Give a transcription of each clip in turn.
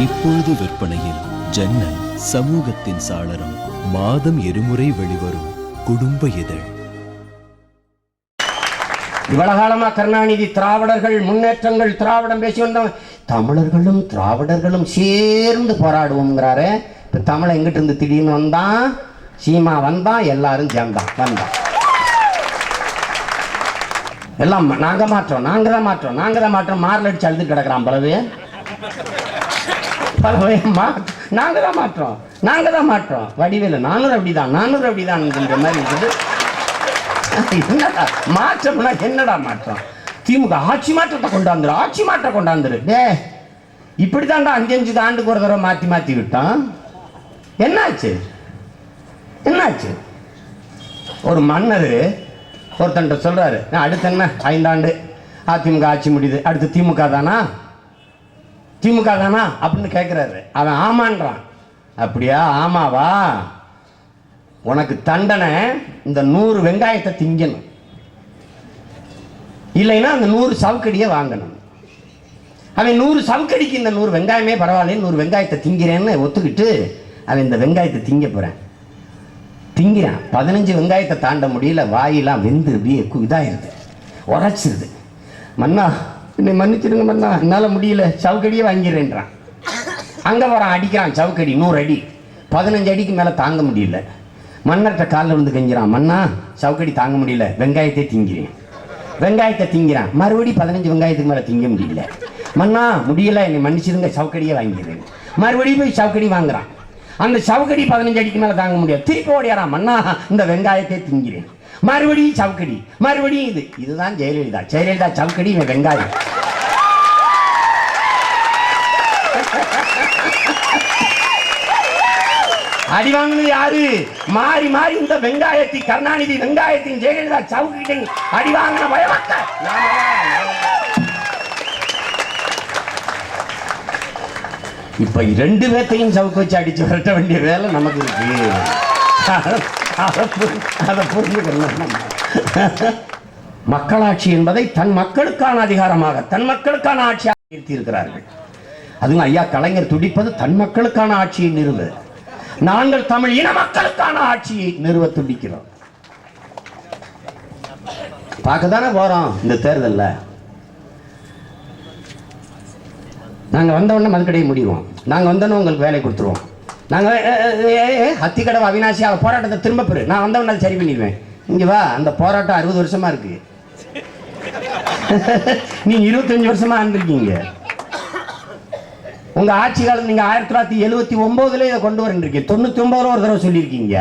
இப்பொழுது விற்பனையில் ஜன்னல், சமூகத்தின் சாளரம், மாதம் இருமுறை வெளிவரும் குடும்ப இதழ். இவ்வளவு காலமா கருணாநிதி திராவிடர்கள் முன்னேற்றங்கள் திராவிடம் பேசி வந்தோம். தமிழர்களும் திராவிடர்களும் சேர்ந்து போராடுவோம்ங்கிறாரு. இப்ப தமிழை எங்கிட்ட இருந்து திடீர்னு வந்தான், சீமா வந்தான், எல்லாரும் சேர்ந்தான் வந்தான். எல்லாம் நாங்க மாற்றோம், நாங்க தான் மாற்றோம், நாங்க தான் மாற்றோம். மாரல் அடிச்சு அழுது கிடக்குறான் பலவே. நாங்க தான் மாற்றோம், நாங்க தான் மாற்றோம். வடிவேலு 400 அப்படிதான், 400 அப்படிதான் மாதிரி இருக்குது. என்னடா மாற்றம்னா என்னடா மாற்றம்? திமுக ஆட்சி மாற்றத்தை கொண்டாந்துரு, ஆட்சி மாற்றம் கொண்டாந்துரு. டே இப்படித்தான்டா 5 ஆண்டுக்கு ஒரு தடவை மாத்தி மாத்தி விட்டான். என்னாச்சு என்னாச்சு? ஒரு மன்னர் ஒருத்தன்ட்ட சொல்றாரு, அடுத்து என்ன 5 ஆண்டு அதிமுக ஆட்சி முடியுது, அடுத்து திமுக தானா, திமுக தானா அப்படின்னு கேட்கிறாரு. அவன் ஆமான்றான். அப்படியா? ஆமாவா? உனக்கு தண்டனை இந்த 100 வெங்காயத்தை திங்கணும், இல்லைன்னா அந்த 100 சவுக்கடியை வாங்கணும். அவன் 100 சவுக்கடிக்கு இந்த 100 வெங்காயமே பரவாயில்ல, 100 வெங்காயத்தை திங்கிறேன்னு ஒத்துக்கிட்டு அவன் இந்த வெங்காயத்தை திங்க போறேன். திங்கிறான். 15 வெங்காயத்தை தாண்ட முடியல, வாயெல்லாம் வெந்து இதாயிருது, உரைச்சிருது. மன்னா என்னை மன்னிச்சிருங்க மன்னா, என்னால் முடியல, சவுக்கடியே வாங்கிறேன்றான். அங்கே வரான், அடிக்கிறான் சவுக்கடி 100 அடி. 15 அடிக்கு மேலே தாங்க முடியல. மன்னர்கிட்ட காலில் விழுந்து கெஞ்சிறான், மன்னா சவுக்கடி தாங்க முடியல, வெங்காயத்தை திங்கிறேன். வெங்காயத்தை திங்கிறான். மறுபடியும் 15 வெங்காயத்துக்கு மேலே திங்க முடியல. மன்னா முடியல, என்னை மன்னிச்சிருங்க, சவுக்கடியே வாங்கிறேன். மறுபடியும் போய் சவுக்கடி வாங்குறான். அந்த சவுக்கடி 15 அடிக்கு மேலே தாங்க முடியாது. திருப்பி ஓடியாரான், மன்னா இந்த வெங்காயத்தை திங்கிறேன். மறுபடியும் சவுக்கடி, மறுபடியும் இதுதான் ஜெயலலிதா. ஜெயலலிதா சவுக்கடி, இவன் வெங்காயம். அடி வாங்கினது யாரு? மாறி மாறி இந்த வெங்காயத்தை கருணாநிதி வெங்காயத்தின் ஜெயலலிதா சவுக்கிட்டை அடி வாங்கின பயமக்க. இப்ப 2 பேர்த்தையும் சவுக்கு வச்சு அடிச்சு விரட்ட வேண்டிய வேலை நமக்கு இருக்கு. அதை புரிஞ்சுக்கணும். மக்களாட்சி என்பதை தன் மக்களுக்கான அதிகாரமாக, தன் மக்களுக்கான ஆட்சியாக நிறுத்தி இருக்கிறார்கள். அதுவும் ஐயா கலைஞர் துடிப்பது தன் மக்களுக்கான ஆட்சியை நிறுவ. நாங்கள் தமிழ் இன மக்களுக்கான ஆட்சியை நிறுவ துடிக்கிறோம். பார்க்கத்தானே போறோம். இந்த தேர்தலில் நாங்க வந்தவொடனே மதுக்கடையை முடிவோம், நாங்க வந்தோன்னு உங்களுக்கு வேலை கொடுத்துருவோம், நாங்க அத்திக்கடவு அவினாசி போராட்டத்தை திரும்ப பெறு, நான் வந்தவொடனே அதை சரி பண்ணிடுவேன். இங்க வா, அந்த போராட்டம் 60 வருஷமா இருக்கு. நீங்க 25 வருஷமா இருந்திருக்கீங்க. உங்க ஆட்சி காலம் நீங்க 1979 இதை கொண்டு வரீங்க. 99 ஒரு தடவை சொல்லியிருக்கீங்க.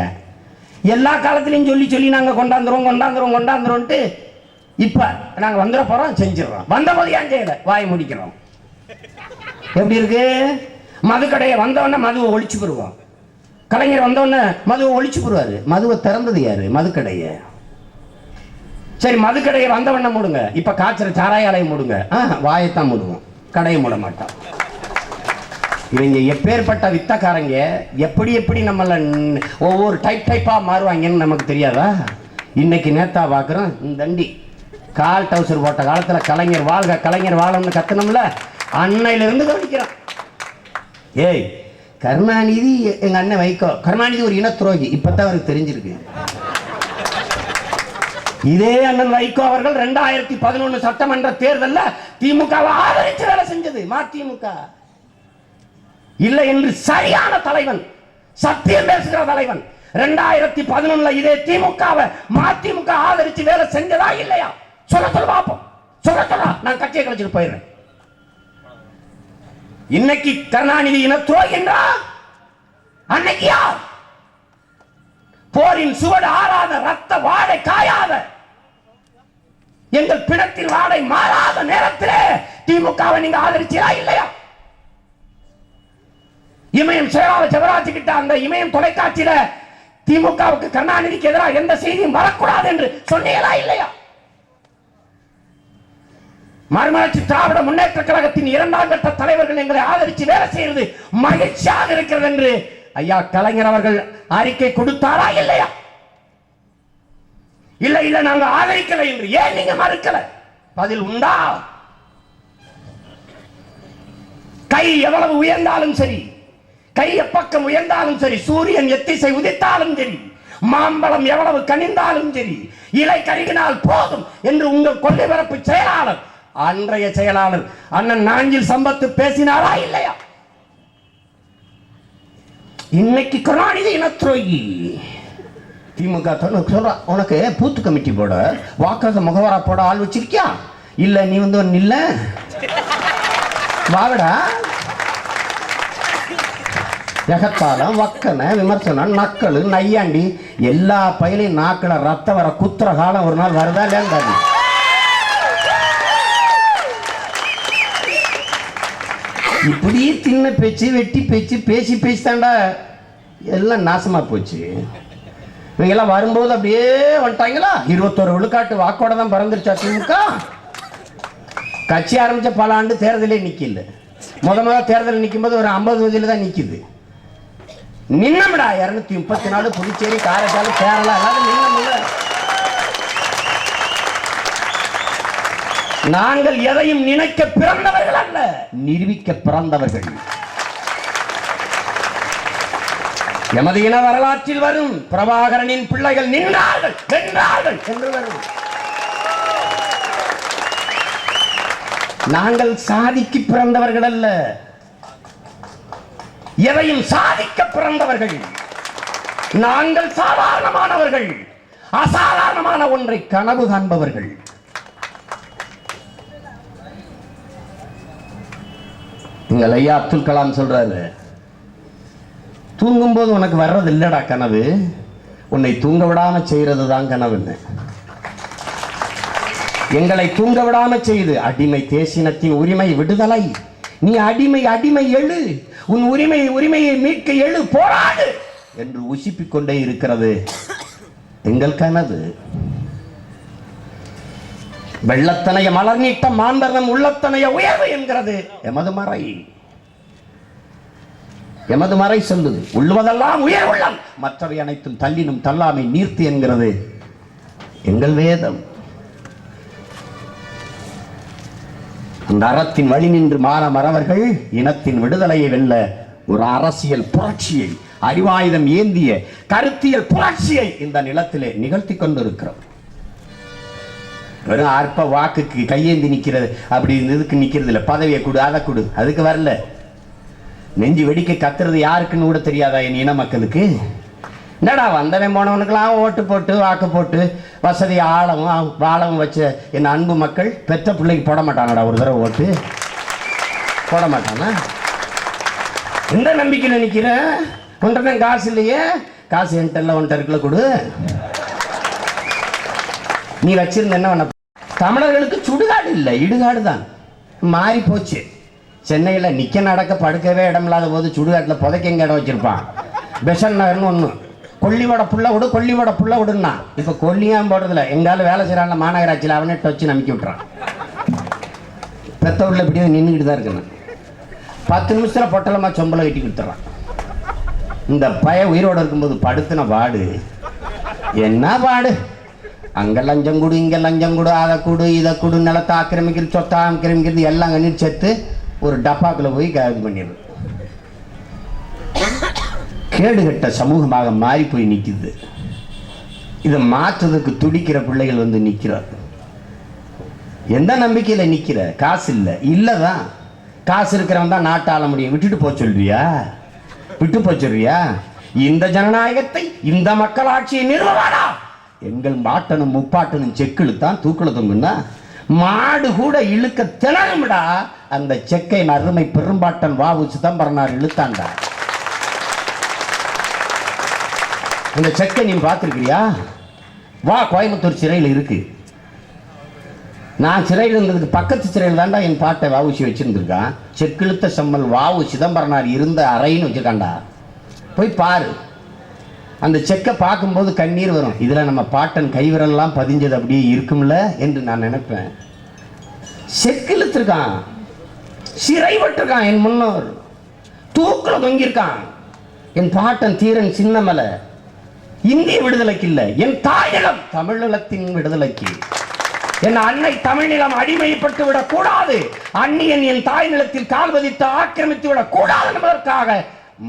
எல்லா காலத்திலையும் சொல்லி சொல்லி நாங்க கொண்டாந்துறோம். இப்ப நாங்க வந்துட போறோம், செஞ்சிடறோம். வந்தபோது ஏன் செய்யல? வாய் முடிக்கிறோம். எப்படி இருக்கு? மதுக்கடையை வந்தவொடனே மதுவை ஒழிச்சு போடுவோம். கலைஞர் வந்தவொடனே மதுவை ஒழிச்சு போடுவாரு. மதுவை திறந்தது யாரு? மதுக்கடையை. சரி, மதுக்கடையை வந்தவொடனே மூடுங்க. இப்ப காய்ச்சற சாராய ஆலையை மூடுங்க. வாயத்தான் மூடுவோம், கடையை மூட மாட்டோம். இவங்க எப்பேற்பட்ட வித்தக்காரங்க, எப்படி எப்படி நம்மள ஒவ்வொரு டைப்பா மாறுவாங்கன்னு நமக்கு தெரியாதா? இன்னைக்கு நேத்தா பாக்குறோம், இந்த கால் டவுசர் போட்ட காலத்துல கலைஞர் வாழ்க கலைஞர் வாழணும்னு கத்தனம்ல, அன்னையில இருந்து கவனிக்கிறோம். ஏய், கருணாநிதி எங்க அண்ணன் வைகோ, கருணாநிதி ஒரு இன துரோகி, இப்பதான் அவருக்கு தெரிஞ்சிருக்கு. இதே அண்ணன் வைகோ அவர்கள் 2011 சட்டமன்ற தேர்தலில் திமுகவை ஆதரித்து வேலை செஞ்சது மதிமுக. இல்லை என்று சரியான தலைவன், சத்தியம் பேசுகிற தலைவன் 2011 இதே திமுகவை மதிமுக ஆதரித்து வேலை செஞ்சதா இல்லையா? சொல்ல பார்ப்போம். சொல்ல நான் கட்சியை கழிச்சுட்டு போயிடுறேன். இன்னைக்கு கருணாநிதி இன துரோகின்றா, அன்னைக்கு யார்? போரின் சுவடு ஆறாத, ரத்த வாடை காயாத, எங்கள் பிணத்தின் வாடை மாறாத நேரத்திலே திமுகவை நீங்க ஆதரிச்சா இல்லையா? இமயம் சிவராஜ் கிட்ட அந்த இமயம் தொலைக்காட்சியில திமுகவுக்கு கருணாநிதிக்கு எதிராக எந்த செய்தியும் வரக்கூடாது என்று சொன்னீங்களா இல்லையா? மறுமலர்ச்சி திராவிட முன்னேற்ற கழகத்தின் 2ஆம் கட்ட தலைவர்கள் எங்களை ஆதரித்து வேலை செய்வது மகிழ்ச்சியாக இருக்கிறது என்று ஐயா கலைஞர் அவர்கள் அறிக்கை கொடுத்தாரா இல்லையா? இல்ல நாங்க ஆதரிக்கல என்று ஏன் நீங்க மறுக்கல? பதில் உண்டா? கை எவ்வளவு உயர்ந்தாலும் சரி, கை எப்பக்கம் உயர்ந்தாலும் சரி, சூரியன் எத்திசை உதித்தாலும் சரி, மாம்பழம் எவ்வளவு கனிந்தாலும் சரி, இலை கருகினால் போதும் என்று உங்கள் கொள்கை பரப்பு செயலாளர், அன்றைய செயலாளர் அண்ணன் நாஞ்சில் சம்பத்து பேசினாரா இல்லையா? இன்னைக்கு கருணாநிதி இனத்துரோகி. திமுக சொல்ற, உனக்கு பூத்து கமிட்டி போட, வாக்காள முகவரா போட ஆள் வச்சிருக்கியா? இல்ல நீ வந்து நில்ல வாடா. எகத்தாலம், வக்கனை, விமர்சனம், நக்கல், நையாண்டி எல்லா பயிலையும் நாக்கில ரத்த வர குத்துற காலம் ஒரு நாள் வருதா இல்லையா? இப்படி தின்ன பேச்சு, வெட்டி பேச்சு, பேசி பேசி தாண்டா எல்லாம் நாசமா போச்சு. இவங்கெல்லாம் வரும்போது அப்படியே வந்துட்டாங்களா? 21 விழுக்காட்டு வாக்கோட தான் பறந்துருச்சா திமுக? கட்சி ஆரம்பிச்ச பல ஆண்டு தேர்தலே நிக்கல. முதல்ல தேர்தல் நிற்கும் போது ஒரு 50 தொகுதியில தான் நிக்குது. நின்னம்டா 234 புதுச்சேரி, காரைக்கால், கேரளா எல்லாரும் நின்னமில்ல. நாங்கள் எதையும் நினைக்க பிறந்தவர்கள் அல்ல, நிரூபிக்க பிறந்தவர்கள். எமது இன வரலாற்றில் வரும் பிரபாகரனின் பிள்ளைகள் நின்றார்கள், வென்றார்கள் என்று வரும். நாங்கள் சாதிக்கு பிறந்தவர்கள் அல்ல, எதையும் சாதிக்க பிறந்தவர்கள். நாங்கள் சாதாரணமானவர்கள், அசாதாரணமான ஒன்றை கனவு காண்பவர்கள். எங்கள் ஐயா அப்துல் கலாம் சொல்றாரு, தூங்கும் போது உனக்கு வர்றது இல்லடா கனவு, உன்னை தூங்க விடாம செய்யறது தான் கனவுன்னு. எங்களை தூங்க விடாம செய்து அடிமை தேசினத்தின் உரிமை விடுதலை, நீ அடிமை அடிமை எழு, உன் உரிமையை மீட்க எழு, போராடு என்று உசிப்பிக் கொண்டே இருக்கிறது எங்கள் கனவு. வெள்ளத்தனைய மலர் நீட்ட மாந்தர்தம் உள்ளத்தனைய உயர்வு என்கிறது எமது மறை. எமது மறை சொல்லுது, உள்ளுவதெல்லாம் உயர் உள்ளம், மற்றவை அனைத்தும் தள்ளினும் தள்ளாமை நீர்த்து என்கிறது எங்கள் வேதம். அந்த அறத்தின் வழி நின்று மாற மறவர்கள் இனத்தின் விடுதலையை வெல்ல ஒரு அரசியல் புரட்சியை, அறிவாயுதம் ஏந்திய கருத்தியல் புரட்சியை இந்த நிலத்திலே நிகழ்த்தி கொண்டிருக்கிறோம். வெறும் அற்ப வாக்குக்கு கையேந்தி நிக்கிறது, அப்படி இதுக்கு நிக்கிறது இல்லை. பதவியை கொடு, அதை கொடு, அதுக்கு வரல. நெஞ்சு வெடிக்க கத்துறது யாருக்குன்னு கூட தெரியாதா என் இன மக்களுக்கு? என்னடா வந்தவன் போனவனுக்கெல்லாம் ஓட்டு போட்டு வாக்கு போட்டு வசதி ஆழவும் வாழவும் வச்ச என் அன்பு மக்கள் பெற்ற பிள்ளைக்கு போட மாட்டானடா ஒரு தடவை ஓட்டு? போட மாட்டானா? எந்த நம்பிக்கையில் நிற்கிற? ஒன்றரை காசு இல்லையே, காசு என்கிட்ட ஒன்றரை இருக்குல்ல கொடு. நீ வச்சிருந்த என்ன பண்ண? தமிழர்களுக்கு சுடுகாடு இல்லை, இடுகாடு தான். மாறி போச்சு. சென்னையில் நிக்க நடக்க படுக்கவே இடம் இல்லாத போது சுடுகாட்டில் புதைக்க எங்க இடம் வச்சிருப்பான். பெசன் நகர்னு ஒன்று, கொல்லிவோட புள்ள விடு, கொல்லிவோட புள்ள விடுன்னா. இப்போ கொல்லியாம் போடுறதில்ல, எங்காலும் வேலை செய்யறாங்க மாநகராட்சியில், அவனே வச்சு நம்பிக்கை விட்டுறான். பெத்த வீட்டில் இப்படியே நின்றுக்கிட்டு தான் இருக்கணும். 10 நிமிஷத்தில் பொட்டலமா சொம்பளை வெட்டி கொடுத்துட்றான். இந்த பய உயிரோடு இருக்கும்போது படுத்துன பாடு என்ன பாடு? அங்க லஞ்சம் கொடு, இங்க லஞ்சம் கொடு, அதை கொடு, இதை கொடு, நிலத்தை ஆக்கிரமிக்கிறது, சொத்தை ஆக்கிரமிக்கிறது, எல்லாம் கண்ணீர் சேர்த்து ஒரு டப்பாக்குள்ள போய் இது பண்ணிடுது. கேடுகட்ட சமூகமாக மாறி போய் நிற்குது. இதை மாற்றுறதுக்கு துடிக்கிற பிள்ளைகள் வந்து நிற்கிறார். எந்த நம்பிக்கையில நிற்கிற? காசு இல்லை, இல்லதான். காசு இருக்கிறவன் தான் நாட்டை ஆள முடியும். விட்டுட்டு போக சொல்றியா? விட்டு போச்சுறியா? இந்த ஜனநாயகத்தை, இந்த மக்களாட்சியை நிறுவவாடா. எங்கள் மாட்டனும் முப்பாட்டனும் செக்கிழு தான் தூக்குல தொங்குன்னா மாடு கூட இழுக்க திணறும்டா. அந்த செக்கை அருமை பெரும்பாட்டன் வாவு சிதம்பரனார் இழுத்தாண்டா. இந்த செக்கை நீ பார்த்திருக்கிறியா? வா, கோயம்புத்தூர் சிறையில் இருக்கு. நான் சிறையில் இருந்ததுக்கு பக்கத்து சிறையில் தாண்டா என் பாட்டை வாவுசி வச்சிருந்துருக்கான். செக்கிழுத்த செம்மல் வாவு சிதம்பரனார் இருந்த அறைன்னு வச்சிருக்காண்டா. போய் பாரு. அந்த செக்கை பார்க்கும்போது கண்ணீர் வரும். இதில் நம்ம பாட்டன் கைவிரல்லாம் பதிஞ்சது அப்படியே இருக்கும்ல என்று நான் நினைப்பேன். செக்கிழுத்திருக்கான், சிறைப்பட்டிருக்கான். என் முன்னோர் தூக்கில் தொங்கியிருக்கான். என் பாட்டன் தீரன் சின்னமலை இந்திய விடுதலைக்கு இல்லை, என் தாயகம் தமிழகத்தின் விடுதலைக்கு. என் அன்னை தமிழ்நிலம் அடிமைப்பட்டு விடக் கூடாது, அந்நியன் என் தாய் நிலத்தில் கால் பதித்து ஆக்கிரமித்து விடக் கூடாது என்பதற்காக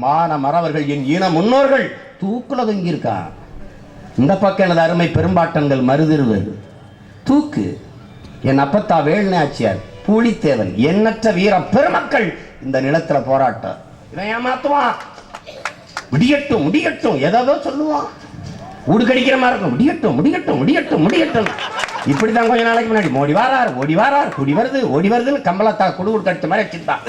மான மறவர்கள் என் இன முன்னோர்கள் தூக்குல தொங்கியிருக்கா. இந்த பக்கம் எனது அருமை பெரும்பாட்டங்கள் மருதிருவர் தூக்கு. என் அப்பத்தா வேலுநாச்சியார், புலித்தேவன், எண்ணற்ற வீர பெருமக்கள் இந்த நிலத்துல போராட்டம். இவன் ஏமாத்துவான், முடியட்டும் முடியட்டும் ஏதோ சொல்லுவான், ஊடுகடிக்கிற மாதிரி இருக்கும், முடியட்டும் முடியட்டும் முடியட்டும் முடியட்டும். இப்படிதான் கொஞ்ச நாளைக்கு முன்னாடி மோடி வாரார் ஓடி வாரார் குடி வருது ஓடி வருதுன்னு கம்பளத்தா குடு கடிச்ச மாதிரி வச்சுட்டான்.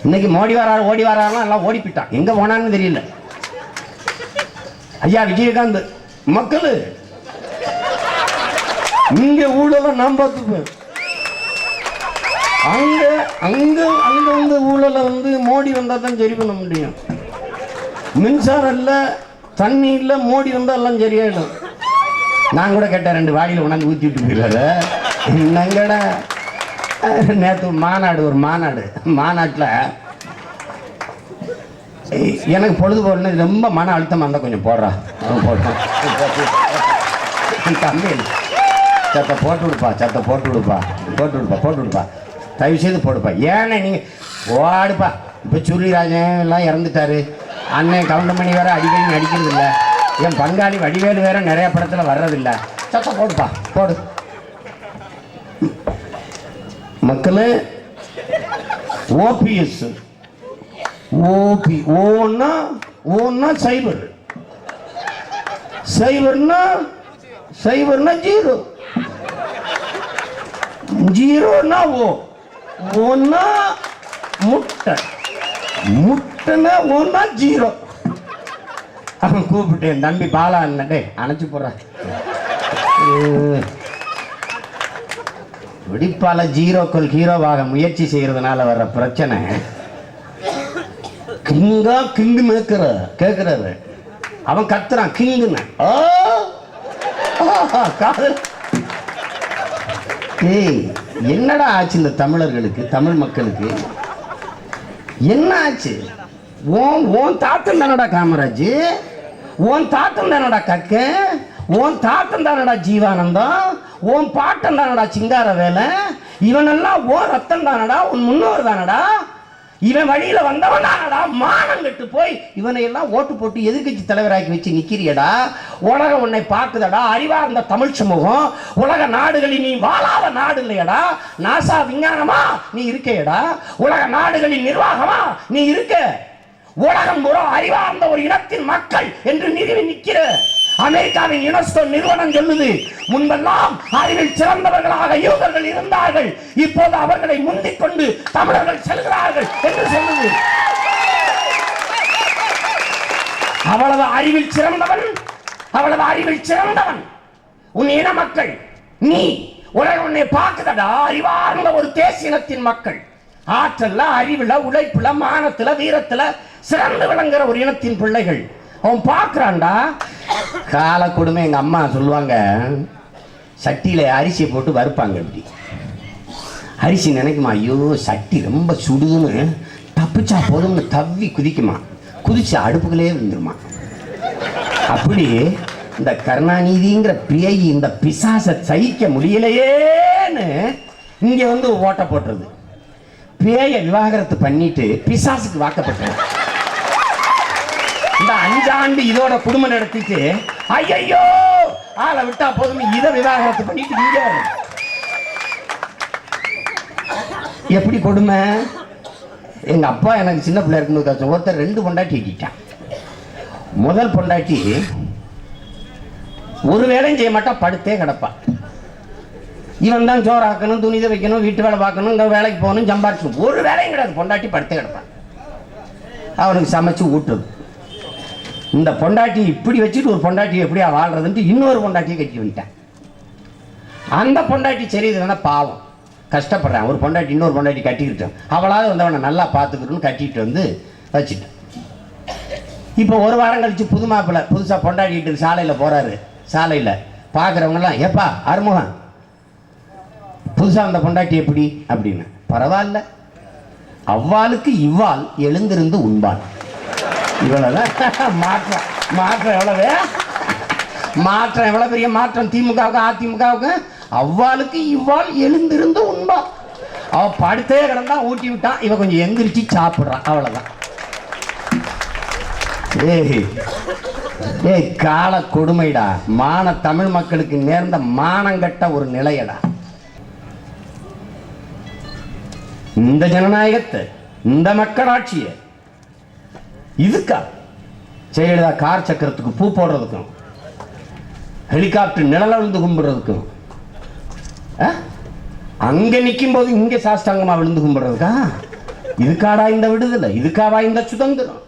இன்னைக்கு மோடி வாரார் ஓடி வாரார்லாம் எல்லாம் ஓடி போயிட்டான், எங்க போனான்னு தெரியல. ஐயா விஜயகாந்த் மக்கள் இங்க ஊழல நாம் பார்த்துப்போம், அங்க அங்க அங்க வந்து ஊழல வந்து மோடி வந்தா தான் சரி பண்ண முடியும். மின்சாரம் இல்ல, தண்ணி இல்ல, மோடி வந்தா எல்லாம் சரியாயிடும். நான் கூட கேட்டேன், 2 வாடியில் உணர்ந்து ஊற்றி விட்டு போயிடாத என்னங்கட. நேற்று மாநாடு, ஒரு மாநாட்டில் எனக்கு பொழுது போடணும், ரொம்ப மன அழுத்தம் வந்தால் கொஞ்சம் போடுறா போட்டேன். தம்பி சத்தை போட்டு விடுப்பா தயவு செய்து போடுப்பா. ஏன்னா நீங்கள் ஓடுப்பா. இப்போ சுருளிராஜன் எல்லாம் இறந்துட்டாரு, அண்ணன் கவுண்டமணி வேற அடிக்கடி நடிக்கிறது இல்லை, என் பங்காளி வடிவேலு வேற நிறைய படத்தில் வர்றதில்லை. சத்தம் போடுப்பா போடு. மக்களே ஓபிஎஸ் ஓபி ஓன்னா சைபர், சைபர்னா ஜீரோ, ஜீரோனா ஓன்னா முட்டை, முட்டைனா ஓன்னா ஜீரோ. அவன் கூப்பிட்டேன், தம்பி பாலா டே அணைச்சு போடுற வெடிப்பால ஜீரோக்கள் ஹீரோவாக முயற்சி செய்யறதுனால வர்ற பிரச்சனை. கிங்கா கிங்கு மேக்கிற கேட்கிறாரு, அவன் கத்துறான் கிங்குன்னு. ஏய் என்னடா ஆச்சு இந்த தமிழர்களுக்கு, தமிழ் மக்களுக்கு என்ன ஆச்சு? ஓன் தாத்தன் தானடா காமராஜ், ஓன் தாத்தன் தானடா கக்க, ஓன் தாத்தன் தானடா ஜீவானந்தம், ஓன் பாட்டன் தானடா சிங்கார வேலை, இவனெல்லாம் ஓன் ரத்தம் தானடா, உன் முன்னோர் தானடா, இவன் வழியில வந்தவன் தானடா. மானம் கெட்டு போய் இவனை எல்லாம் ஓட்டு போட்டு எதிர்கட்சி தலைவராக்கி வச்சு நிக்கிறியடா. உலகம் உன்னை பார்க்குதடா, அறிவார்ந்த தமிழ் சமூகம். உலக நாடுகளில் நீ வாழாத நாடு இல்லையடா. நாசா விஞ்ஞானமா நீ இருக்கேடா, உலக நாடுகளின் நிர்வாகமா நீ இருக்க, உலகம் பூரா அறிவார்ந்த ஒரு இனத்தின் மக்கள் என்று நிறுவி நிற்கிற அமெரிக்காவின் யுனெஸ்கோ நிறுவனம் சொல்லுது, முன்பெல்லாம் அறிவில் சிறந்தவர்களாக யூதர்கள் இருந்தார்கள், இப்போது அவர்களை முந்திக் கொண்டு தமிழர்கள் செல்கிறார்கள் என்று சொல்லுது. அவ்வளவு அறிவில் சிறந்தவன், அவ்வளவு அறிவில் சிறந்தவன் உன் இன மக்கள். நீ உலகம் உன்னை பார்க்குதடா, அறிவார்ந்த ஒரு தேசியத்தின் மக்கள். ஆற்றல்ல, அறிவுல, உழைப்புல, மானத்துல, வீரத்துல சிறந்து விளங்குற ஒரு இனத்தின் பிள்ளைகள். அவன் பார்க்கிறான்டா. கால கொடுமை. எங்க அம்மா சொல்லுவாங்க, சட்டியில அரிசியை போட்டு வறுப்பாங்க. இப்படி அரிசி நினைக்குமா, ஐயோ சட்டி ரொம்ப சுடுதுன்னு, தப்பிச்சா போதும்னு தவ்வி குதிக்குமா, குதிச்சு அடுப்புகளே வந்துருமா. அப்படி இந்த கருணாநிதிங்கிற பேய் இந்த பிசாசை சகிக்க முடியலையேன்னு இங்க வந்து ஓட்ட போட்டுறது. பேய விவாகரத்து பண்ணிட்டு பிசாசுக்கு வாக்கப்பட்டது. இந்த 5 ஆண்டு இதோட குடும்பம் நடத்திட்டு ஐயோ ஆளை விட்டா போதும், இதை விவாகரத்து பண்ணிட்டு இங்க எப்படி கொடுமை. எங்க அப்பா எனக்கு சின்ன பிள்ளை இருக்கும்போது கஷ்டம். ஒருத்தர் 2 பொண்டாட்டி கட்டிட்டான். முதல் பொண்டாட்டி ஒரு வேலையும் செய்ய மாட்டா, படுத்தே கிடப்பா. இவன் தான் சோறாக்கணும், துணிதை வைக்கணும், வீட்டு வேலை பார்க்கணும், இந்த வேலைக்கு போகணும், சம்பாரிச்சு ஒரு வேலையும் கிடையாது. பொண்டாட்டி படுத்தே கிடப்பான். அவனுக்கு சமைச்சு ஊட்டுறது. இந்த பொண்டாட்டி இப்படி வச்சுட்டு ஒரு பொண்டாட்டி எப்படியா வாழ்றதுன்ட்டு இன்னொரு பொண்டாட்டியை கட்டி வந்துட்டேன். அந்த பொண்டாட்டி சரி இதுனா பாவம், கஷ்டப்படுறேன். ஒரு பொண்டாட்டி இன்னொரு பொண்டாட்டி கட்டிக்கிட்டேன், அவளாவது வந்தவனை நல்லா பார்த்துக்கணும்னு கட்டிட்டு வந்து வச்சுட்டேன். இப்போ ஒரு வாரம் கழிச்சு புது மாப்பிள்ளை புதுசாக பொண்டாட்டிட்டு சாலையில் போறாரு. சாலையில் பார்க்குறவங்கலாம், ஏப்பா அறுமுகம் புதுசாக அந்த பொண்டாட்டி எப்படி அப்படின்னு. பரவாயில்ல, அவ்வாளுக்கு இவ்வாள் எழுந்திருந்து உண்பாள். இவ்வளவுதான் மாற்றம். மாற்றம் எவ்வளவு மாற்றம், எவ்வளவு பெரிய மாற்றம். திமுகவுக்கு அதிமுகவுக்கு அவ்வாளுக்கு இவ்வாள் எழுந்திருந்து உண்பா. அவ படுத்தே கிடந்தா ஊட்டி விட்டான், இவ கொஞ்சம் எந்திரிச்சு சாப்பிடுறான், அவ்வளவுதான். ஏய் கால கொடுமைடா, மான தமிழ் மக்களுக்கு நேர்ந்த மானங்கட்ட ஒரு நிலையடா. இந்த ஜனநாயகத்தை, இந்த மக்களாட்சிய இதுக்கா ஜெயலலிதா கார் சக்கரத்துக்கு பூ போடுறதுக்கும் ஹெலிகாப்டர் நிழல விழுந்து கும்பிடுறதுக்கும் அங்க நிற்கும் போது இங்க சாஷ்டாங்கமா விழுந்து கும்பிடுறதுக்கா? இதுக்காடா இந்த விடுதலை? இதுக்காவா இந்த சுதந்திரம்?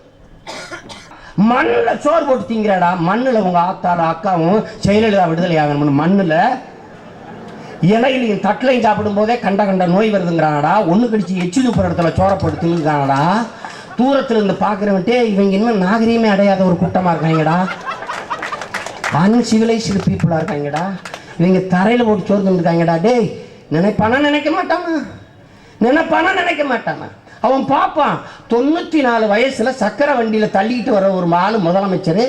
மண்ணில் சோறு போட்டு திங்கிறாடா. மண்ணில் உங்க ஆத்தால அக்காவும் ஜெயலலிதா விடுதலை ஆகணும்னு மண்ணில் இலையிலையும் தட்டிலையும் சாப்பிடும் போதே கண்ட கண்ட நோய் வருதுங்கிறானடா. ஒன்று கடிச்சு எச்சில் போகிற இடத்துல சோற போட்டு திங்குறானடா. தூரத்தில் இருந்து பார்க்குறவன்ட்டே இவங்க இன்னும் நாகரீகமே அடையாத ஒரு கூட்டமாக இருக்காங்கடா. அன்சிவிலைஸ்டு பீப்புளாக இருக்காங்கடா. இவங்க தரையில் போட்டு சோறு தின்னுருக்காங்கடா. டேய் நினைப்பானா? நினைக்க மாட்டானா? நினைப்பானா? நினைக்க மாட்டானா? அவன் பார்ப்பான் 94 வயசுல சக்கரை வண்டியில தள்ளிட்டு வர ஒரு ஆளு முதலமைச்சர்,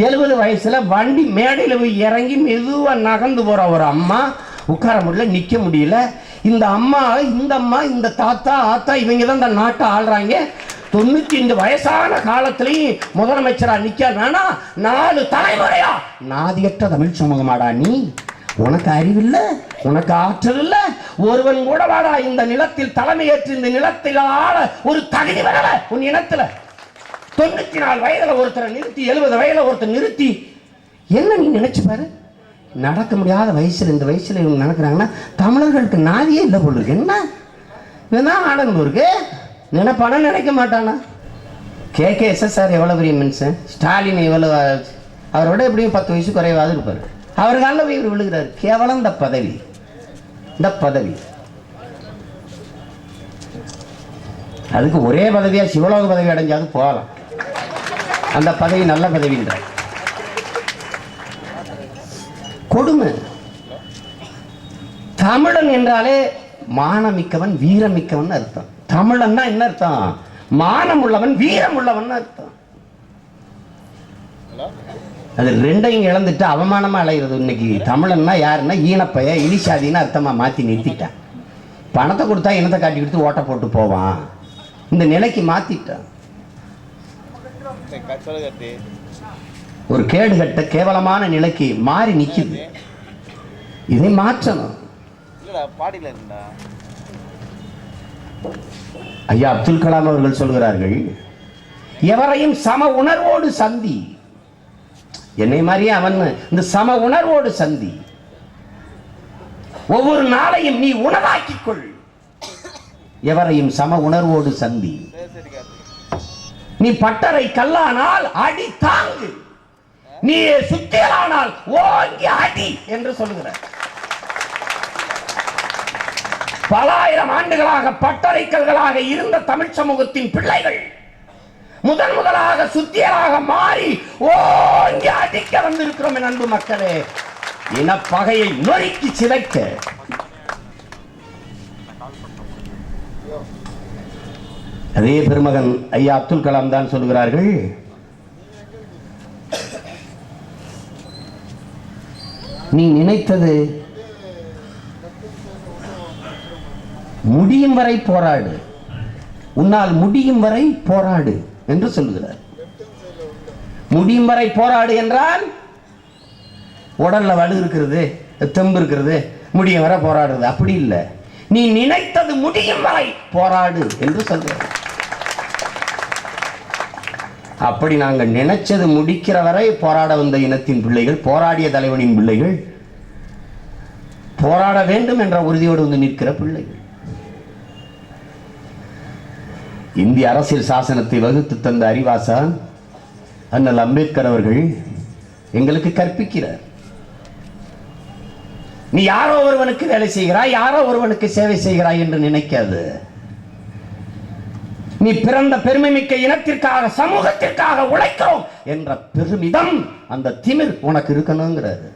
70 வயசுல வண்டி மேடையில் போய் இறங்கி மெதுவா நகர்ந்து போற ஒரு அம்மா, உட்கார முடியல, நிக்க முடியல. இந்த அம்மா இந்த தாத்தா ஆத்தா இவங்க தான் இந்த நாட்டை ஆள்றாங்க. 95 வயசான காலத்திலையும் முதலமைச்சரா நிக்கிறானா? 4 தலைமுறையா நாதியற்ற தமிழ் சமூகமாடா நீ? உனக்கு அறிவில்ல, உனக்கு ஆற்றல் இல்ல. ஒருவன் கூட வாடா இந்த நிலத்தில் தலைமையேற்று இந்த நிலத்தில் ஆள ஒரு தகுதி வரல உன் இனத்துல. 94 வயதுல ஒருத்தரை நிறுத்தி 70 வயதுல ஒருத்தர் நிறுத்தி என்ன நீ நினைச்சு பாரு. நடக்க முடியாத வயசுல இந்த வயசுல இவங்க நடக்கிறாங்கன்னா தமிழர்களுக்கு நாதியே இல்லை போல இருக்கு. என்ன இதுதான் ஆடம்பூருக்கு நினைப்பானா? நினைக்க மாட்டானா? KKSSR எவ்வளவு பெரிய மனுஷன், ஸ்டாலின் எவ்வளவு, அவரோட எப்படியும் 10 வயசு குறைவாது இருப்பாரு. அவர் காலில் போய் இவர் விழுகிறார். கேவலம் இந்த பதவி, இந்த பதவி. அதுக்கு ஒரே பதவியா சிவலோக பதவி அடைஞ்சாது போகலாம். அந்த பதவி நல்ல பதவின்ற கொடுமை. தமிழன் என்றாலே மானமிக்கவன், வீரமிக்கவன் அர்த்தம். தமிழன்னா என்ன அர்த்தம்? மானம் உள்ளவன், வீரம் உள்ளவன் அர்த்தம். அது ரெண்டையும் இழந்துட்டு அவமானமா அலைகிறது. இன்னைக்கு தமிழன்னா யாருன்னா ஈனப்பைய இலிசாதின்னு அர்த்தமா மாத்தி நிறுத்திட்டான். பணத்தை கொடுத்தா இனத்தை காட்டி கொடுத்து ஓட்ட போட்டு போவான். இந்த நிலைக்கு மாத்திட்டான். ஒரு கேடுகட்ட கேவலமான நிலைக்கு மாறி நிக்குது. இதை மாற்றணும். ஐயா அப்துல் கலாம் அவர்கள் சொல்கிறார்கள், எவரையும் சம உணர்வோடு சந்தி. என்னை மாதிரியே அவன் இந்த சம உணர்வோடு சந்தி. ஒவ்வொரு நாளையும் நீ உணவாக்கிக் கொள். எவரையும் சம உணர்வோடு சந்தி. நீ பட்டறை கல்லானால் அடி தாங்கு, நீ சுத்தியலானால் ஓங்கி அடி என்று சொல்லுகிறார். பல ஆயிரம் ஆண்டுகளாக பட்டறைக்கல்களாக இருந்த தமிழ் சமூகத்தின் பிள்ளைகள் முதலாக சுத்தியலாக மாறி ஓங்கி அடிக்க வந்திருக்கிறோம். என் அன்பு மக்களே, இனப்பகையை நொறுக்கி சிதைக்க. அதே பெருமகன் ஐயா அப்துல் கலாம் தான் சொல்கிறார்கள், நீ நினைத்தது முடியும் வரை போராடு, உன்னால் முடியும் வரை போராடு என்று சொல்லுகிறார். முடியும் வரை போராடு என்றால் உடல்ல வலு இருக்கிறது, தெம்பு இருக்கிறது, முடியும் வரை போராடுறது அப்படி இல்லை. நீ நினைத்தது முடியும் வரை போராடு என்று சொல்கிறார். அப்படி நாங்கள் நினைச்சது முடிக்கிற வரை போராட வந்த இனத்தின் பிள்ளைகள், போராடிய தலைவனின் பிள்ளைகள், போராட வேண்டும் என்ற உறுதியோடு வந்து நிற்கிற பிள்ளைகள். இந்திய அரசியல் சாசனத்தை வகுத்து தந்த அறிவாசான் அண்ணல் அம்பேத்கர் அவர்கள் எங்களுக்கு கற்பிக்கிறார். நீ யாரோ ஒருவனுக்கு வேலை செய்கிறாய், யாரோ ஒருவனுக்கு சேவை செய்கிறாய் என்று நினைக்காது. நீ பிறந்த பெருமை மிக்க இனத்திற்காக, சமூகத்திற்காக உழைக்கிறோம் என்ற பெருமிதம், அந்த திமிர் உனக்கு இருக்கணுங்கிறாரு.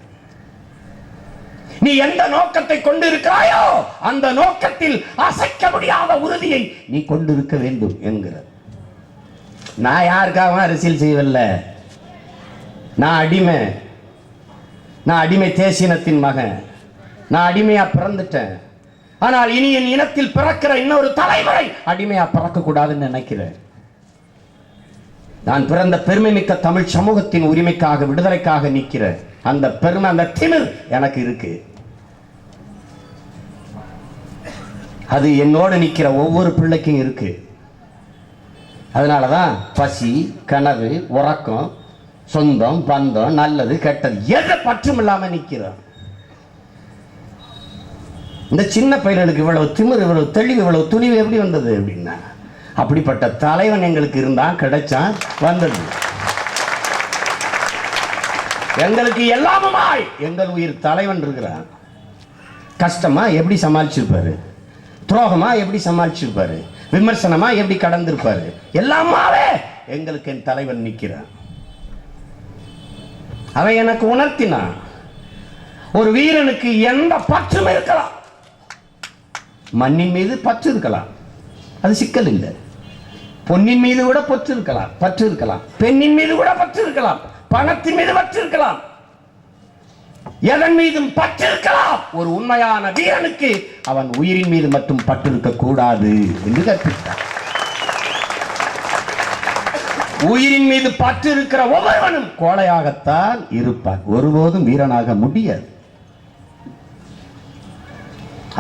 நீ எந்த நோக்கத்தை கொண்டு இருக்கிறாயோ அந்த நோக்கத்தில் அசைக்க முடியாத உறுதியை நீ கொண்டிருக்க வேண்டும் என்கிறார். நான் யாருக்காக அரசியல் செய்யவில்ல. நான் அடிமை தேசினத்தின் மகன். நான் அடிமையா பிறந்துட்டேன். ஆனால் இனி என் இனத்தில் பிறக்கிற இன்னொரு தலைமுறை அடிமையா பிறக்க கூடாதுன்னு நினைக்கிறேன். நான் பிறந்த பெருமை மிக்க தமிழ் சமூகத்தின் உரிமைக்காக, விடுதலைக்காக நிற்கிற அந்த பெருமை, அந்த திமிர் எனக்கு இருக்கு. அது என்னோடு நிற்கிற ஒவ்வொரு பிள்ளைக்கும் இருக்கு. அதனாலதான் பசி, கனவு, உறக்கம், சொந்தம், பந்தம், நல்லது கெட்டது எதை பற்றும் இல்லாம நிற்கிறோம். இந்த சின்ன பையனுக்கு இவ்வளவு திமிர், இவ்வளவு தெளிவு, இவ்வளவு துணிவு எப்படி வந்தது அப்படின்னா, அப்படிப்பட்ட தலைவன் எங்களுக்கு இருந்தான், கிடைச்சான், வந்தது. எங்களுக்கு எல்லாமுமாய் எங்கள் உயிர் தலைவன் இருக்கிறான். கஷ்டமா எப்படி சமாளிச்சிருப்பாரு, துரோகமா எப்படி சமாளிச்சிருப்பாரு, விமர்சனமா எப்படி கடந்திருப்பாரு, எல்லாமாவே எங்களுக்கு என் தலைவன் நிற்கிறான். அவன் எனக்கு உணர்த்தினான், ஒரு வீரனுக்கு எந்த பற்றும் இருக்கலாம். மண்ணின் மீது பற்று இருக்கலாம், அது சிக்கல் இல்லை. பொன்னின் மீது கூட பற்று இருக்கலாம், பெண்ணின் மீது கூட பற்று இருக்கலாம், பணத்தின் மீது பற்று இருக்கலாம், எதன் மீதும் பற்று இருக்கலாம். ஒரு உண்மையான வீரனுக்கு அவன் உயிரின் மீது மட்டும் பற்று இருக்க கூடாது என்று கற்பித்தார். உயிரின் மீது பற்று இருக்கிற ஒவ்வொருவனும் கோழையாகத்தான் இருப்பான், ஒருபோதும் வீரனாக முடியாது.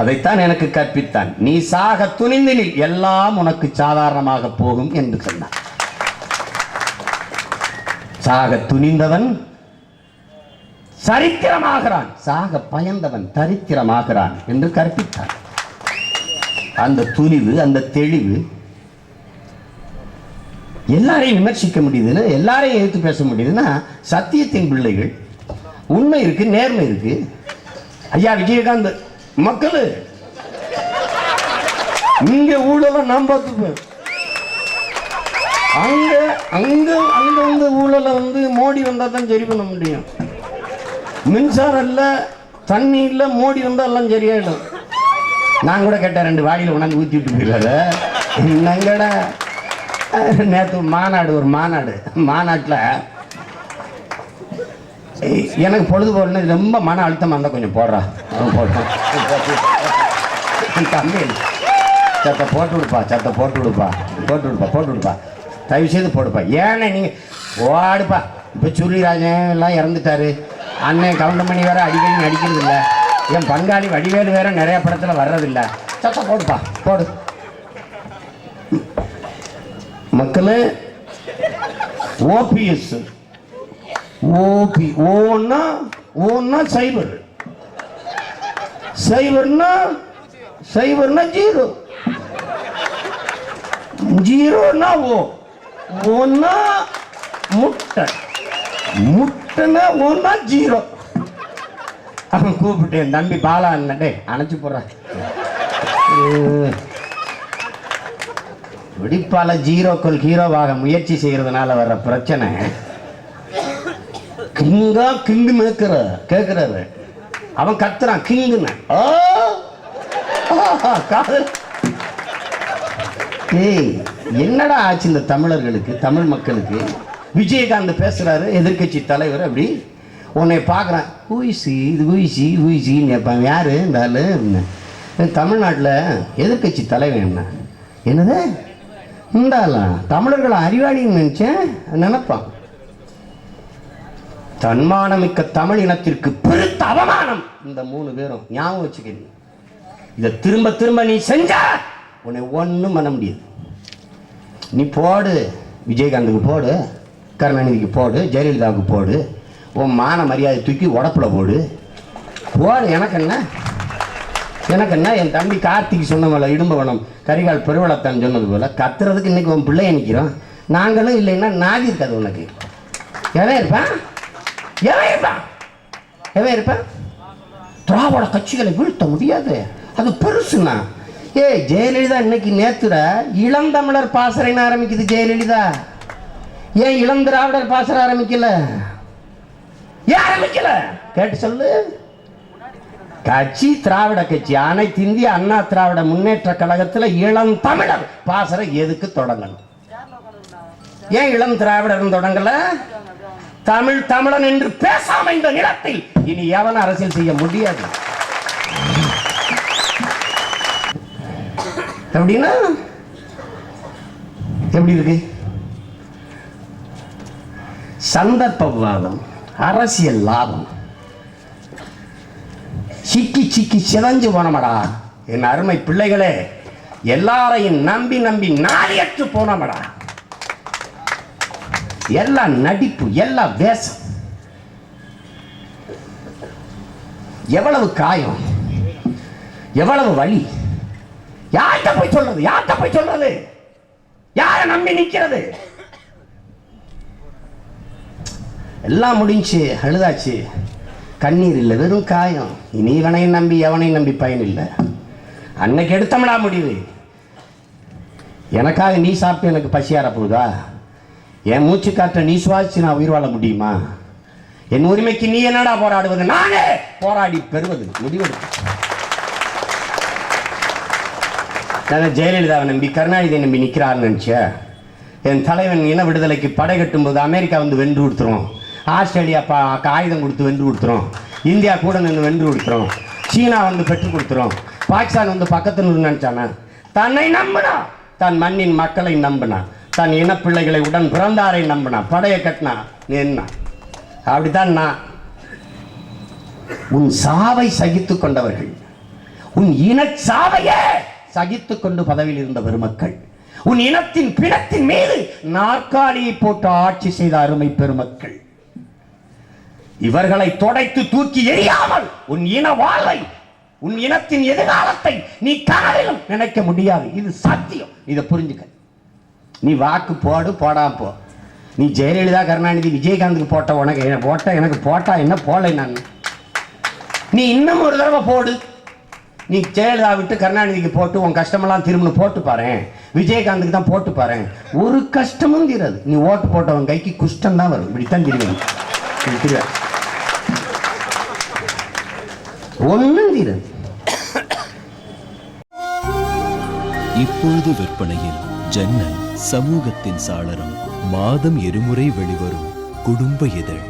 அதைத்தான் எனக்கு கற்பித்தான். நீ சாக துணிந்தினில் எல்லாம் உனக்கு சாதாரணமாக போகும் என்று சொன்னான். சாக துணிந்தவன் சரித்திரமாகிறான், சாக பயந்தவன் தரித்திரமாகிறான் என்று கற்பித்தான். அந்த துணிவு, அந்த தெளிவு எல்லாரையும் விமர்சிக்க முடியுதுன்னு, எல்லாரையும் எடுத்து பேச முடியுதுன்னா சத்தியத்தின் பிள்ளைகள். உண்மை இருக்கு, நேர்மை இருக்கு. ஐயா விஜயகாந்த் மக்கள் இங்க ஊழல நாம் பார்த்துப்போம், அங்க அங்க அங்க வந்து ஊழல வந்து மோடி வந்தா தான் சரி பண்ண முடியும். மின்சாரம் இல்ல, தண்ணி இல்ல, மோடி வந்தா எல்லாம் சரியாயிடும். நான் கூட கேட்டேன், 2 வாடியில் உணர்ந்து ஊற்றி விட்டு போயிடாத என்னங்கடா. நேற்று மாநாடு, ஒரு மாநாட்டில் எனக்கு பொழுது போடணும், ரொம்ப மன அழுத்தமாக இருந்தால் கொஞ்சம் போடுறா, போட்டேன். தம்பி சத்தை போட்டு விடுப்பா, தயவு செய்து போடுப்பா. ஏன்னா நீங்கள் ஓடுப்பா. இப்போ சுருளிராஜன் எல்லாம் இறந்துட்டாரு, அண்ணன் கவுண்டமணி வேற அடிக்கடி நடிக்கிறது இல்லை, என் பங்காளி வடிவேலு வேற நிறைய படத்தில் வர்றதில்லை. சத்தை போடுப்பா, போடு. மக்களே, ஓபிஎஸ், ஓன்னா சைபர், சைபர்னா ஜீரோ, ஜீரோனா ஓன்னா முட்டை, முட்டைனா ஓன்னா ஜீரோ. அவன் கூப்பிட்டேன், தம்பி பாலா அண்ணே அணைச்சு போடுறான். பல ஜீரோக்கள் ஹீரோவாக முயற்சி செய்யறதுனால வர்ற பிரச்சனை. கிங்கா கிங்கு கேட்கிறாரு, அவன் கத்துறான் கிங்குன்னு. ஏய் என்னடா ஆச்சு இந்த தமிழர்களுக்கு, தமிழ் மக்களுக்கு? விஜயகாந்த் பேசுறாரு, எதிர்கட்சி தலைவர். அப்படி உன்னை பார்க்குறான், ஊசின்னு கேட்பான். யாரு இந்த ஆளு? தமிழ்நாட்டில் எதிர்கட்சி தலைவர் என்ன? என்னது இந்தாலாம் தமிழர்களை அறிவாளின்னு நினைச்சேன் நினைப்பான். தன்மானமிக்க தமிழ் இனத்திற்கு பெருத்த அவமானம் இந்த 3 பேரும். ஞாபகம் வச்சுக்கிறீங்க, இதை திரும்ப திரும்ப நீ செஞ்சா உன்னை ஒன்றும் பண்ண முடியாது. நீ போடு, விஜயகாந்துக்கு போடு, கருணாநிதிக்கு போடு, ஜெயலலிதாவுக்கு போடு, உன் மான மரியாதை தூக்கி உடப்புல போடு. எனக்கு என்ன என் தம்பி கார்த்திக் சொன்ன போல, இடும்பவனம் கரிகால் பெருவளத்தான் சொன்னது போல, கத்துறதுக்கு இன்னைக்கு உன் பிள்ளைய நிற்கிறோம். நாங்களும் இல்லைன்னா நாதி இருக்காது உனக்கு. எவன் இருப்பான்? திராவிட கட்சிகளை வீழ்த்த முடியாது, அது பெருசுண்ணா. ஜெயலலிதா இன்னைக்கு நேத்துட இளந்தமிழர் பாசறைன்னு ஆரம்பிக்குது ஜெயலலிதா. ஏன் இளம் திராவிடர் பாசறை ஆரம்பிக்கல? கேட்டு சொல்லு. கட்சி திராவிட கட்சி, அனைத்து இந்திய அண்ணா திராவிட முன்னேற்ற கழகத்தில் இளம் தமிழர் பாசறை எதுக்கு தொடங்கணும்? ஏன் இளம் திராவிடர் தொடங்கல? தமிழன் என்று பேசாம இந்த நிலத்தில் இனி எவன் அரசியல் செய்ய முடியாது. அப்படின்னா எப்படி இருக்கு? சந்தர்ப்பவாதம், அரசியல் லாபம், சிக்கி சிக்கி சிதஞ்சு போனமடா என் அருமை பிள்ளைகளே. எல்லாரையும் நம்பி நம்பி நாளையற்று போனமடா. எல்லாம் நடிப்பு, எல்லாம் வேஷம். எவ்வளவு காயம், எவ்வளவு வலி. யார்கிட்ட போய் சொல்றது? யார்கிட்ட போய் சொல்றது? யாரை நம்பி நிக்கிறது? எல்லாம் முடிஞ்சு, அழுதாச்சு, கண்ணீர் இல்லை, வெறும் காயம். இனி இவனையும் நம்பி எவனையும் நம்பி பயன் இல்லை. அன்னைக்கு எடுத்தோம்டா முடிவு. எனக்காக நீ சாப்பிட்டு எனக்கு பசியார போகுதா? என் மூச்சு காற்ற நீ சுவாசிச்சு நான் உயிர் வாழ முடியுமா? என் உரிமைக்கு நீ என்னடா போராடுவது? நானே போராடி பெறுவது. முடிவெடுக்க நான் ஜெயலலிதாவை நம்பி கருணாநிதியை நம்பி நிற்கிறாருன்னு நினச்சேன். என் தலைவன் இன விடுதலைக்கு படை கட்டும் போது அமெரிக்கா வந்து வென்று கொடுத்துரும், ஆஸ்திரேலியா ஆயுதம் கொடுத்து வென்று கொடுத்துரும், இந்தியா கூட நின்று வென்று கொடுத்துரும், சீனா வந்து பெற்றுக் கொடுத்துரும், பாகிஸ்தான் வந்து பக்கத்தில் நினைச்சானா? தன்னை நம்பினா, தன் மண்ணின் மக்களை நம்பினா, தன் இனப்பிள்ளைகளை உடன் பிறந்தாரை நம்பினா, படையை கட்டினா. என்ன அப்படித்தான் நான். உன் சாவை சகித்துக் கொண்டவர்கள், உன் இன சாவையே சகித்துக் கொண்டு பதவியில் இருந்த பெருமக்கள், உன் இனத்தின் பிணத்தின் மீது நாற்காலியை போட்டு ஆட்சி செய்த அருமை பெருமக்கள், இவர்களை தொடைத்து தூக்கி எறியாமல் உன் இன வாழ்வை, உன் இனத்தின் எதிர்காலத்தை நீ கனவிலும் நினைக்க முடியாது. இது சத்தியம். இதை புரிஞ்சுக்க. நீ வாக்கு போடு, போடாம போ. நீ ஜெயலலிதா, கருணாநிதி, விஜயகாந்துக்கு போட்ட உனக்கு போட்ட, எனக்கு போட்டா என்ன, போலை நான். நீ இன்னும் ஒரு தடவை போடு. நீ ஜெயலலிதா விட்டு கருணாநிதிக்கு போட்டு உன் கஷ்டமெல்லாம் திரும்ப போட்டு பாரு, விஜயகாந்துக்கு தான் போட்டு பாரு, ஒரு கஷ்டமும் தீராது. நீ ஓட்டு போட்டவன் கைக்கு குஷ்டம் தான் வரும். இப்படித்தான் தெரியும். ஒன்னும் தீராது. இப்பொழுது விற்பனையில் ஜன்னல் சமூகத்தின் சாளரம். மாதம் இருமுறை வெளிவரும் குடும்ப இதழ்.